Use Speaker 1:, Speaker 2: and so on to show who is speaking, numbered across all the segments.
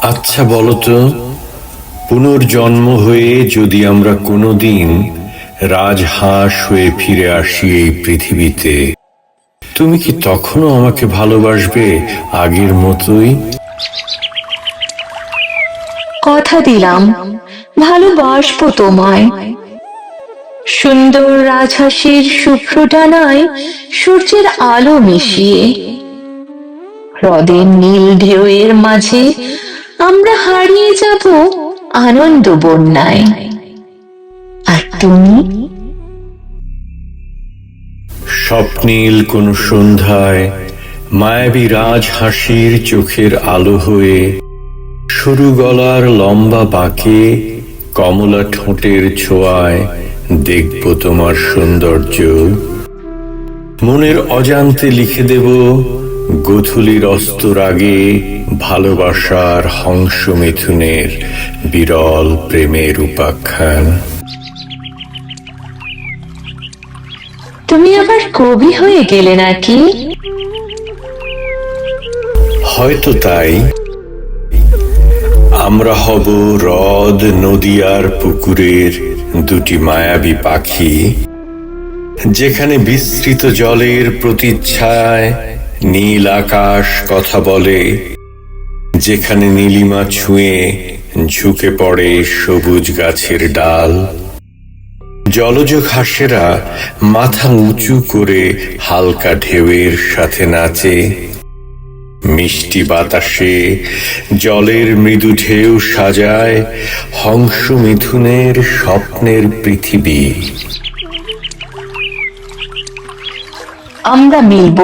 Speaker 1: আচ্ছা বলতো, পুনর্জন্ম হয়ে যদি আমরা কোনোদিন রাজহাঁস হয়ে ফিরে আসি এই পৃথিবীতে, তুমি কি তখনও আমাকে ভালোবাসবে আগের মতোই?
Speaker 2: কথা দিলাম, ভালোবাসবো তোমায়। সুন্দর রাজহাঁসের শুভ্র ডানায় সূর্যের আলো মিশিয়ে হ্রদের নীল ঢেউয়ের মাঝে আমরা হারিয়ে যাব আনন্দ বন্যায়। আর তুমি
Speaker 1: স্বপ্নীল কোন সন্ধ্যায় মায়াবী রাজহাঁসির চোখের আলো হয়ে, সরু গলার লম্বা বাঁকে কমলা ঠোঁটের ছোঁয়ায় দেখব তোমার সৌন্দর্য। মনের অজান্তে লিখে দেব গোধূলির অস্তর আগে ভালোবাসার হংস মিথুনের বিরল প্রেমের উপাখ্যান।
Speaker 2: তুমি আবার কবি হয়ে গেলে নাকি?
Speaker 1: হয়তো তাই। আমরা হব হ্রদ, নদী আর পুকুরের দুটি মায়াবী পাখি, যেখানে বিস্তৃত জলের প্রতিচ্ছায়ায় নীল আকাশ কথা বলে, যেখানে নীলিমা ছুঁয়ে ঝুঁকে পড়ে সবুজ গাছের ডাল। জলজ ঘাসেরা মাথা উঁচু করে হালকা ঢেউয়ের সাথে নাচে। মিষ্টি বাতাসে জলের মৃদু ঢেউ সাজায় হংস মিথুনের স্বপ্নের পৃথিবী।
Speaker 2: আমরা মিলব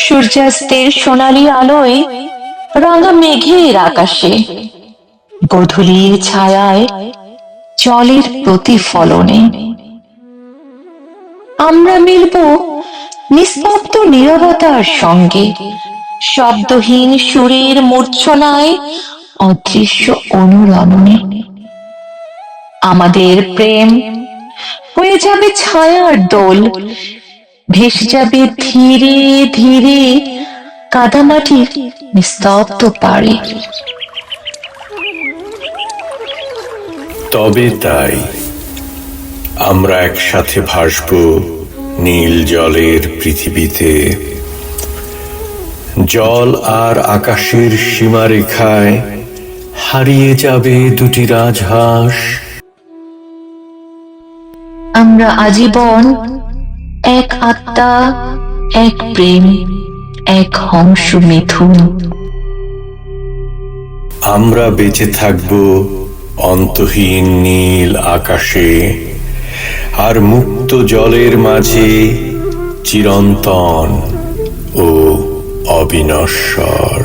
Speaker 2: সূর্যাস্তের সোনালী আলোয় রাঙা মেঘের আকাশে, গোধূলির ছায়ায় জলের প্রতিফলনে। আমরা মিলব নিস্তব্ধ নীরবতার সঙ্গে, শব্দহীন সুরের মূর্ছনায়, অদৃশ্য অনুরণনে। আমাদের প্রেম হয়ে যাবে ছায়ার দোল, ভেসে যাবে ধীরে ধীরে কাদামাটির নিস্তব্ধ পাড়ে।
Speaker 1: তবে তাই আমরা একসাথে ভাসব নীল জলের পৃথিবীতে। জল আর আকাশের সীমারেখায় হারিয়ে যাবে দুটি রাজহাঁস।
Speaker 2: আমরা আজীবন এক আত্মা, এক প্রেম, এক হংস মিথুন।
Speaker 1: আমরা বেঁচে থাকব অন্তহীন নীল আকাশে আর মুক্ত জলের মাঝে, চিরন্তন ও অবিনশ্বর।